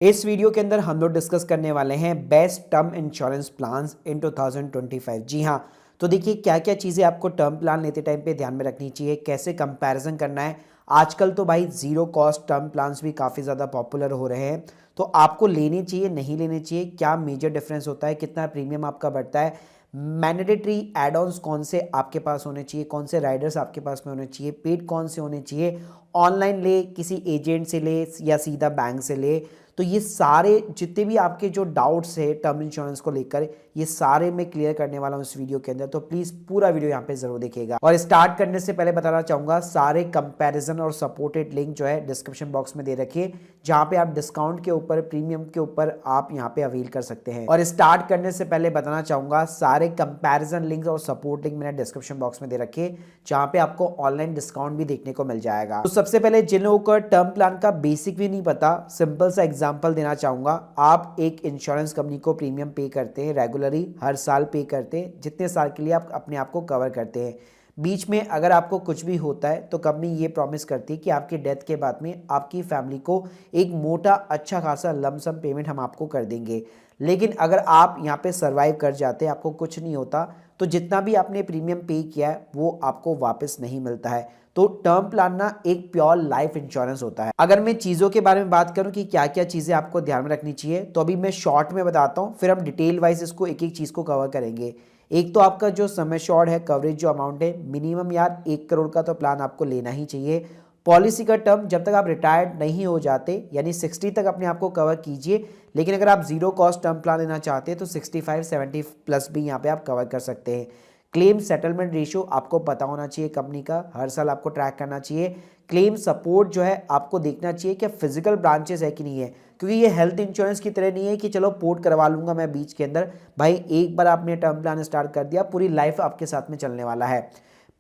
इस वीडियो के अंदर हम लोग डिस्कस करने वाले हैं बेस्ट टर्म इंश्योरेंस प्लान्स इन 2025। जी हाँ, तो देखिए क्या क्या चीज़ें आपको टर्म प्लान लेते टाइम पे ध्यान में रखनी चाहिए, कैसे कंपैरिजन करना है। आजकल तो भाई ज़ीरो कॉस्ट टर्म प्लान्स भी काफ़ी ज़्यादा पॉपुलर हो रहे हैं, तो आपको लेने चाहिए नहीं लेने चाहिए, क्या मेजर डिफरेंस होता है, कितना प्रीमियम आपका बढ़ता है, मैंडेटरी एड ऑन्स कौन से आपके पास होने चाहिए, कौन से राइडर्स आपके पास में होने चाहिए, पेड कौन से होने चाहिए, ऑनलाइन ले, किसी एजेंट से ले या सीधा बैंक से ले। तो ये सारे जितने भी आपके जो डाउट्स है टर्म इंश्योरेंस को लेकर, ये सारे मैं क्लियर करने वाला हूं इस वीडियो के अंदर, तो प्लीज पूरा वीडियो यहाँ पे जरूर देखिएगा। और स्टार्ट करने से पहले बताना चाहूंगा सारे कंपैरिजन और सपोर्टेड लिंक जो है डिस्क्रिप्शन बॉक्स में दे रखिए, जहां पे आप डिस्काउंट के ऊपर, प्रीमियम के ऊपर आप यहाँ पे अवेल कर सकते हैं। और स्टार्ट करने से पहले बताना चाहूंगा सारे कंपैरिजन लिंक और सपोर्ट लिंक मैंने डिस्क्रिप्शन बॉक्स में दे रखे, जहां पे आपको ऑनलाइन डिस्काउंट भी देखने को मिल जाएगा। तो सबसे पहले जिन लोगों को टर्म प्लान का बेसिक भी नहीं पता, सिंपल सा एग्जांपल देना चाहूंगा। आप एक इंश्योरेंस कंपनी को प्रीमियम पे करते हैं, रेगुलरली हर साल पे करते हैं, जितने साल के लिए आप अपने आप को कवर करते हैं। बीच में अगर आपको कुछ भी होता है तो कंपनी ये प्रॉमिस करती है कि आपकी डेथ के बाद में आपकी फैमिली को एक मोटा अच्छा खासा लमसम पेमेंट हम आपको कर देंगे। लेकिन अगर आप यहाँ पे सरवाइव कर जाते हैं, आपको कुछ नहीं होता, तो जितना भी आपने प्रीमियम पे किया है वो आपको वापस नहीं मिलता है। तो टर्म प्लान ना एक प्योर लाइफ इंश्योरेंस होता है। अगर मैं चीज़ों के बारे में बात करूं कि क्या क्या चीज़ें आपको ध्यान में रखनी चाहिए, तो अभी मैं शॉर्ट में बताता हूं, फिर हम डिटेल वाइज इसको एक एक चीज़ को कवर करेंगे। एक तो आपका जो समय शॉर्ट है, कवरेज जो अमाउंट है, मिनिमम यार 1 करोड़ का तो प्लान आपको लेना ही चाहिए। पॉलिसी का टर्म जब तक आप रिटायर्ड नहीं हो जाते, यानी 60 तक अपने आप को कवर कीजिए। लेकिन अगर आप जीरो कॉस्ट टर्म प्लान लेना चाहते हैं तो 65-70 प्लस भी यहाँ पे आप कवर कर सकते हैं। क्लेम सेटलमेंट रेशियो आपको पता होना चाहिए कंपनी का, हर साल आपको ट्रैक करना चाहिए। क्लेम सपोर्ट जो है आपको देखना चाहिए कि फिजिकल ब्रांचेस है कि नहीं है, क्योंकि ये हेल्थ इंश्योरेंस की तरह नहीं है कि चलो पोर्ट करवा लूंगा मैं बीच के अंदर। भाई एक बार आपने टर्म प्लान स्टार्ट कर दिया, पूरी लाइफ आपके साथ में चलने वाला है।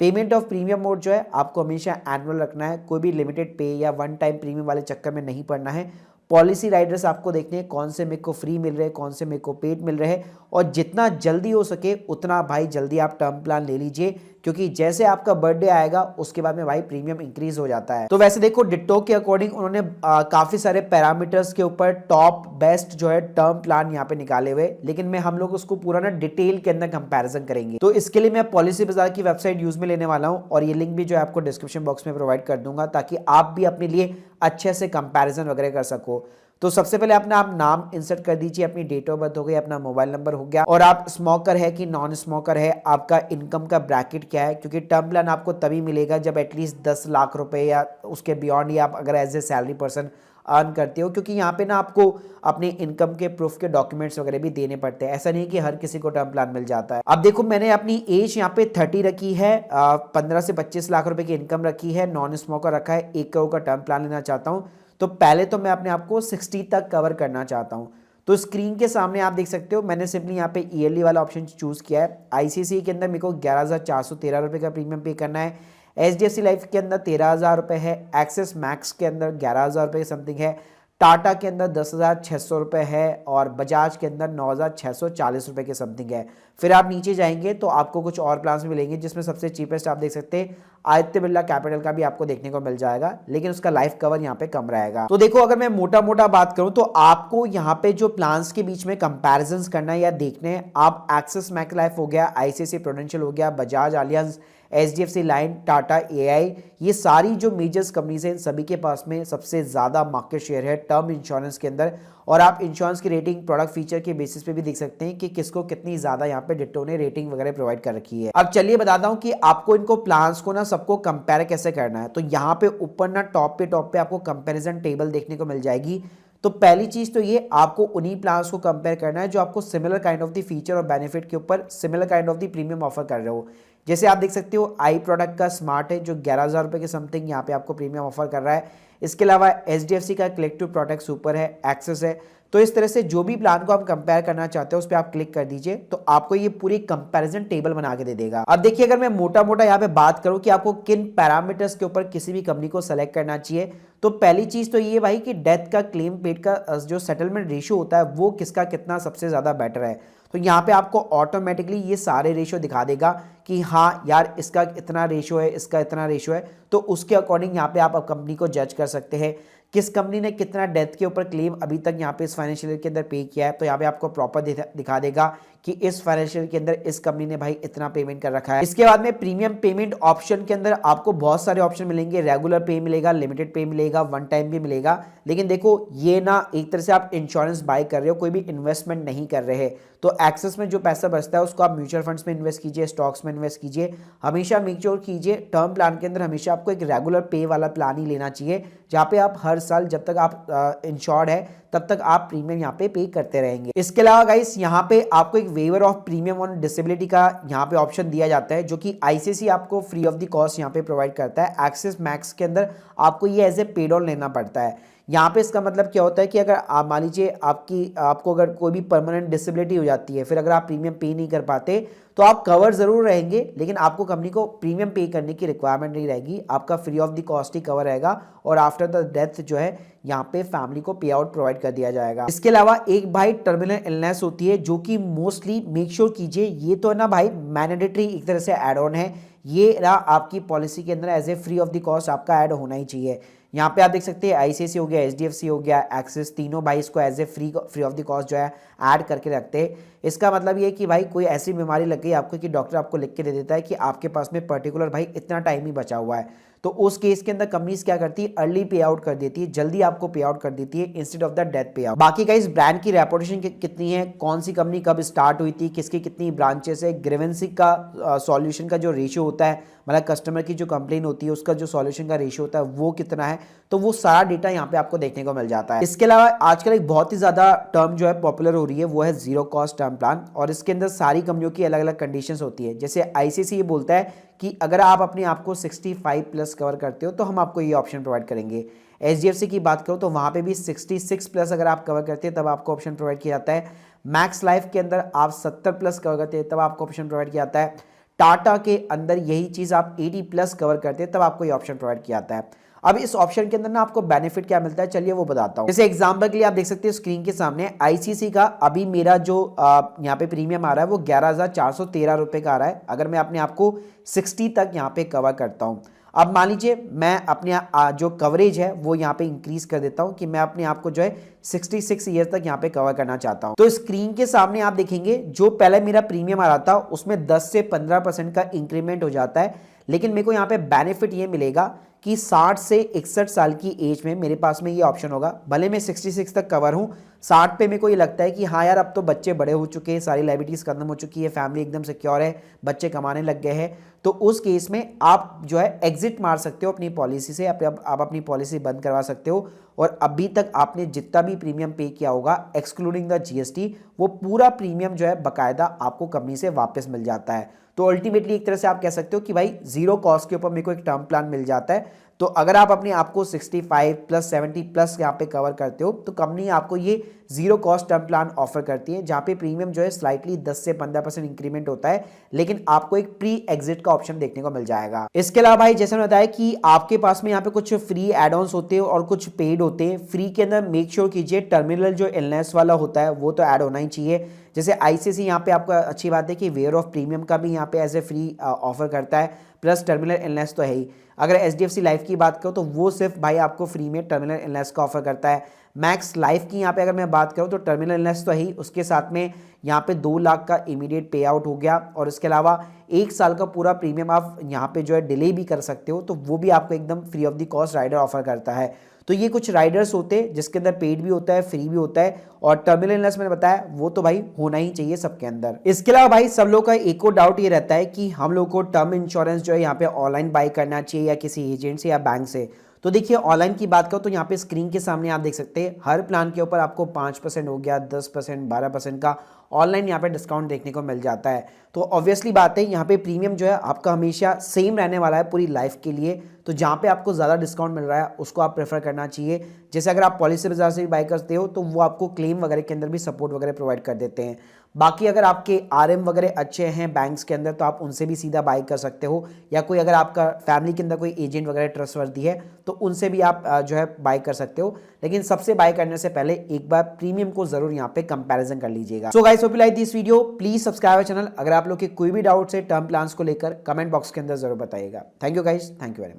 पेमेंट ऑफ प्रीमियम मोड जो है आपको हमेशा एनुअल रखना है, कोई भी लिमिटेड पे या वन टाइम प्रीमियम वाले चक्कर में नहीं पड़ना है। पॉलिसी राइडर्स आपको देखने हैं कौन से मेरे को फ्री मिल रहे हैं, कौन से मेरे को पेड मिल रहे हैं, और जितना जल्दी हो सके उतना भाई जल्दी आप टर्म प्लान ले लीजिए, क्योंकि जैसे आपका बर्थडे आएगा उसके बाद में भाई प्रीमियम इंक्रीज हो जाता है। तो वैसे देखो डिट्टो के अकॉर्डिंग उन्होंने काफी सारे पैरामीटर्स के ऊपर टॉप बेस्ट जो है टर्म प्लान यहाँ पे निकाले हुए, लेकिन मैं हम लोग उसको पूरा ना डिटेल के अंदर कंपैरिजन करेंगे। तो इसके लिए मैं पॉलिसी बाजार की वेबसाइट यूज में लेने वाला हूँ, और ये लिंक भी जो है आपको डिस्क्रिप्शन बॉक्स में प्रोवाइड कर दूंगा, ताकि आप भी अपने लिए अच्छे से कंपैरिजन वगैरह कर सको। तो सबसे पहले अपना आप नाम इंसर्ट कर दीजिए, अपनी डेट ऑफ बर्थ हो गई, अपना मोबाइल नंबर हो गया, और आप स्मोकर है कि नॉन स्मोकर है, आपका इनकम का ब्रैकेट क्या है, क्योंकि टर्म प्लान आपको तभी मिलेगा जब एटलीस्ट 10 लाख रुपए या उसके बियॉन्ड ही आप अगर as a salary person earn करते हो, क्योंकि यहाँ पे ना आपको अपने इनकम के प्रूफ के डॉक्यूमेंट्स वगैरह भी देने पड़ते हैं। ऐसा नहीं कि हर किसी को टर्म प्लान मिल जाता है। अब देखो मैंने अपनी एज यहाँ पे 30 रखी है, 15 से 25 लाख रुपए की इनकम रखी है, नॉन स्मोकर रखा है, 1 करोड़ का टर्म प्लान लेना चाहता हूँ। तो पहले तो मैं अपने आप को 60 तक कवर करना चाहता हूं। तो स्क्रीन के सामने आप देख सकते हो मैंने सिंपली यहाँ पे ईयरली वाला ऑप्शन चूज किया है। आईसीआईसीआई के अंदर मेरे को 11,413 रुपए का प्रीमियम पे करना है, एचडीएफसी लाइफ के अंदर 13,000 रुपए है, एक्सिस मैक्स के अंदर 11,000 रुपए समथिंग है, टाटा के अंदर 10,600 रुपए है, और बजाज के अंदर 9,640 रुपए के समथिंग है। फिर आप नीचे जाएंगे तो आपको कुछ और प्लान्स मिलेंगे, जिसमें सबसे चीपेस्ट आप देख सकते हैं आदित्य बिरला कैपिटल का भी आपको देखने को मिल जाएगा, लेकिन उसका लाइफ कवर यहाँ पे कम रहेगा। तो देखो अगर मैं मोटा मोटा बात करूं तो आपको यहाँ पे जो प्लान्स के बीच में कंपैरिजंस करना है या देखने हैं, आप एक्सिस मैक्स लाइफ हो गया, आईसीआईसीआई प्रूडेंशियल हो गया, Bajaj Allianz, HDFC line, Tata, AI, ये सारी जो मेजर्स कंपनीज हैं, इन सभी के पास में सबसे ज्यादा मार्केट शेयर है टर्म इंश्योरेंस के अंदर। और आप इंश्योरेंस की रेटिंग प्रोडक्ट फीचर के बेसिस पे भी देख सकते हैं कि किसको कितनी ज्यादा यहाँ पे डिट्टो ने रेटिंग वगैरह प्रोवाइड कर रखी है। अब चलिए बताता हूँ कि आपको इनको प्लान्स को ना सबको कंपेयर कैसे करना है। तो यहाँ पे ऊपर ना टॉप पे आपको कंपेरिजन टेबल देखने को मिल जाएगी। तो पहली चीज तो ये आपको उन्हीं प्लान्स को कंपेयर करना है जो आपको similar kind of the feature और बेनिफिट के ऊपर similar kind of the premium offer कर रहे हो। जैसे आप देख सकते हो आई प्रोडक्ट का स्मार्ट है जो 11,000 रुपए के समथिंग यहाँ पे आपको प्रीमियम ऑफर कर रहा है। इसके अलावा एचडीएफसी का कलेक्टिव प्रोटेक्ट सुपर है, एक्सेस है। तो इस तरह से जो भी प्लान को आप कंपेयर करना चाहते हो उस पर आप क्लिक कर दीजिए, तो आपको ये पूरी कंपैरिजन टेबल बना के दे देगा। अब देखिए अगर मैं मोटा मोटा यहाँ पे बात करूं कि आपको किन पैरामीटर्स के ऊपर किसी भी कंपनी को सेलेक्ट करना चाहिए, तो पहली चीज तो ये भाई कि डेथ का क्लेम पेड का जो सेटलमेंट रेशियो होता है वो किसका कितना सबसे ज्यादा बेटर है। तो यहाँ पे आपको ऑटोमेटिकली ये सारे रेशियो दिखा देगा कि हाँ यार इसका इतना रेशियो है, इसका इतना रेशियो है, तो उसके अकॉर्डिंग यहाँ पे आप कंपनी को जज कर सकते हैं। किस कंपनी ने कितना डेथ के ऊपर क्लेम अभी तक यहाँ पे इस फाइनेंशियल ईयर के अंदर पे किया है, तो यहाँ पे आपको प्रॉपर दिखा देगा कि इस फाइनेंशियल के अंदर इस कंपनी ने भाई इतना पेमेंट कर रखा है। इसके बाद में प्रीमियम पेमेंट ऑप्शन के अंदर आपको बहुत सारे ऑप्शन मिलेंगे, रेगुलर पे मिलेगा, लिमिटेड पे मिलेगा, वन टाइम भी मिलेगा। लेकिन देखो ये ना एक तरह से आप इंश्योरेंस बाय कर रहे हो, कोई भी इन्वेस्टमेंट नहीं कर रहे, तो एक्सेस में जो पैसा बचता है उसको आप म्यूचुअल फंड्स में इन्वेस्ट कीजिए, स्टॉक्स में इन्वेस्ट कीजिए। हमेशा मेक श्योर कीजिए टर्म प्लान के अंदर हमेशा आपको एक रेगुलर पे वाला प्लान ही लेना चाहिए, जहाँ पे आप हर साल जब तक आप इंश्योर्ड है तब तक आप प्रीमियम यहाँ पे करते रहेंगे। इसके अलावा गाइस यहाँ पे आपको एक waiver of premium on disability का यहाँ पे ऑप्शन दिया जाता है, जो कि आईसीसी आपको फ्री ऑफ द कॉस्ट यहाँ पे प्रोवाइड करता है। एक्सिस मैक्स के अंदर आपको ये एज ए पेड ऑन लेना पड़ता है। यहाँ पे इसका मतलब क्या होता है कि अगर आप मान लीजिए आपको अगर कोई भी परमानेंट डिसेबिलिटी हो जाती है, फिर अगर आप प्रीमियम पे नहीं कर पाते तो आप कवर जरूर रहेंगे, लेकिन आपको कंपनी को प्रीमियम पे करने की रिक्वायरमेंट नहीं रहेगी, आपका free of the cost he cover रहेगा और आफ्टर द डेथ जो है यहाँ पे फैमिली को पे आउट प्रोवाइड कर दिया जाएगा। इसके अलावा एक भाई टर्मिनल इलनेस होती है, जो कि मोस्टली मेक श्योर कीजिए ये तो है ना भाई मैंडेटरी एक तरह से एड ऑन है, ये ना आपकी पॉलिसी के अंदर as a free of the cost आपका ऐड होना ही चाहिए। यहाँ पे आप देख सकते हैं आईसीआईसी हो गया, एचडीएफसी हो गया, एक्सिस, तीनों भाई इसको as a free of the cost जो है ऐड करके रखते हैं। इसका मतलब ये कि भाई कोई ऐसी बीमारी लग गई आपको कि डॉक्टर आपको लिख के दे देता है कि आपके पास में पर्टिकुलर भाई इतना टाइम ही बचा हुआ है, तो उस केस के अंदर कंपनीज क्या करती है, अर्ली पे आउट कर देती है, जल्दी आपको पे आउट कर देती है इंस्टेड ऑफ द डेथ पे आउट। बाकी का इस ब्रांड की रेपुटेशन कितनी है, कौन सी कंपनी कब स्टार्ट हुई थी, किसकी कितनी ब्रांचेस है, ग्रीवेंसी का सॉल्यूशन का जो रेशियो होता है, मतलब कस्टमर की जो कंप्लेन होती है उसका जो सॉल्यूशन का रेशियो होता है वो कितना है, तो वो सारा डेटा यहाँ पे आपको देखने को मिल जाता है। इसके अलावा आजकल एक बहुत ही ज्यादा टर्म जो है पॉपुलर हो रही है वो है जीरो कॉस्ट टर्म प्लान, और इसके अंदर सारी कंपनियों की अलग अलग कंडीशंस होती है। जैसे आईसीसी ये बोलता है कि अगर आप अपने आप को 65 प्लस कवर करते हो तो हम आपको ये ऑप्शन प्रोवाइड करेंगे। एचडीएफसी की बात करो तो वहाँ पे भी 66 प्लस अगर आप कवर करते हैं तब आपको ऑप्शन प्रोवाइड किया जाता है। मैक्स लाइफ के अंदर आप 70 प्लस कवर करते हैं तब आपको ऑप्शन प्रोवाइड किया जाता है। टाटा के अंदर यही चीज़ आप 80 प्लस कवर करते हैं तब आपको ये ऑप्शन प्रोवाइड किया जाता है। अब इस ऑप्शन के अंदर ना आपको बेनिफिट क्या मिलता है, चलिए वो बताता हूँ। जैसे एग्जांपल के लिए आप देख सकते हैं स्क्रीन के सामने आईसीसी का अभी मेरा जो यहाँ पे प्रीमियम आ रहा है वो 11,413 रुपये का आ रहा है, अगर मैं अपने आप को 60 तक यहाँ पे कवर करता हूँ। अब मान लीजिए मैं अपने जो कवरेज है वो यहाँ पे इंक्रीज कर देता हूँ कि मैं अपने आप को जो है 66 ईयर तक यहाँ पे कवर करना चाहता हूँ, तो स्क्रीन के सामने आप देखेंगे जो पहले मेरा प्रीमियम आ रहा था उसमें 10 से 15% का इंक्रीमेंट हो जाता है, लेकिन मेरे को यहाँ पे बेनिफिट ये मिलेगा कि 60 से 61 साल की एज में मेरे पास में ये ऑप्शन होगा। भले मैं 66 तक कवर हूँ, 60 पे मेरे को ये लगता है कि हाँ यार अब तो बच्चे बड़े हो चुके हैं, सारी लाइबिलिटीज़ खत्म हो चुकी है, फैमिली एकदम सिक्योर है, बच्चे कमाने लग गए हैं, तो उस केस में आप जो है एग्जिट मार सकते हो अपनी पॉलिसी से, आप अपनी पॉलिसी बंद करवा सकते हो और अभी तक आपने जितना भी प्रीमियम पे किया होगा एक्सक्लूडिंग द जीएसटी वो पूरा प्रीमियम जो है बाकायदा आपको कंपनी से वापस मिल जाता है। तो अल्टीमेटली एक तरह से आप कह सकते हो कि भाई जीरो कॉस्ट के ऊपर मेरे को एक टर्म प्लान मिल जाता है। तो अगर आप अपने आप को 65 प्लस 70 प्लस यहाँ पे कवर करते हो तो कंपनी आपको ये zero cost term plan offer करती है, जहाँ पे प्रीमियम जो है स्लाइटली 10 से 15% इंक्रीमेंट होता है, लेकिन आपको एक प्री एग्जिट का ऑप्शन देखने को मिल जाएगा। इसके अलावा भाई जैसे मैंने बताया कि आपके पास में यहाँ पे कुछ फ्री एड ऑन्स होते हैं और कुछ पेड होते हैं। फ्री के अंदर मेक श्योर कीजिए टर्मिनल जो इलनेस वाला होता है वो तो ऐड होना ही चाहिए। जैसे आईसीसी यहाँ पे आपको अच्छी बात है कि वेयर ऑफ प्रीमियम का भी यहाँ पे एज ए फ्री ऑफर करता है, प्लस टर्मिनल इलनेस तो है ही। अगर एचडीएफसी लाइफ की बात करो तो वो सिर्फ भाई आपको फ्री में टर्मिनल इलनेस का ऑफर करता है। मैक्स लाइफ की यहाँ पे अगर मैं बात करूँ तो टर्मिनल इलनेस तो है ही, उसके साथ में यहाँ पे 2 लाख का इमीडिएट पे आउट हो गया, और इसके अलावा 1 साल का पूरा प्रीमियम आप यहाँ पे जो है डिले भी कर सकते हो, तो वो भी आपको एकदम free of the cost rider offer करता है। तो ये कुछ राइडर्स होते हैं जिसके अंदर पेड भी होता है, फ्री भी होता है, और टर्मिनल इलनेस मैंने बताया वो तो भाई होना ही चाहिए सबके अंदर। इसके अलावा भाई सब लोग का एक और डाउट ये रहता है कि हम लोग को टर्म इंश्योरेंस जो है यहाँ पे ऑनलाइन बाय करना चाहिए या किसी एजेंट से या बैंक से। तो देखिए ऑनलाइन की बात करो तो यहाँ पे स्क्रीन के सामने आप देख सकते हैं हर प्लान के ऊपर आपको 5% हो गया, 10%, 12% का ऑनलाइन यहाँ पे डिस्काउंट देखने को मिल जाता है। तो ऑब्वियसली बात है यहाँ पे प्रीमियम जो है आपका हमेशा सेम रहने वाला है पूरी लाइफ के लिए, तो जहाँ पे आपको ज़्यादा डिस्काउंट मिल रहा है उसको आप प्रेफर करना चाहिए। जैसे अगर आप पॉलिसी बाजार से भी बाय करते हो तो वो आपको क्लेम वगैरह के अंदर भी सपोर्ट वगैरह प्रोवाइड कर देते हैं। बाकी अगर आपके आरएम वगैरह अच्छे हैं बैंक्स के अंदर तो आप उनसे भी सीधा बाय कर सकते हो, या कोई अगर आपका फैमिली के अंदर कोई एजेंट वगैरह ट्रस्टवर्दी है तो उनसे भी आप जो है बाय कर सकते हो। लेकिन सबसे बाय करने से पहले एक बार प्रीमियम को जरूर यहाँ पे कंपैरिजन कर लीजिएगा। So guys hope you like this video, please subscribe channel. अगर आप लोग के कोई भी डाउट्स है टर्म प्लान्स को लेकर कमेंट बॉक्स के अंदर जरूर बताइएगा। Thank you guys, thank you very much.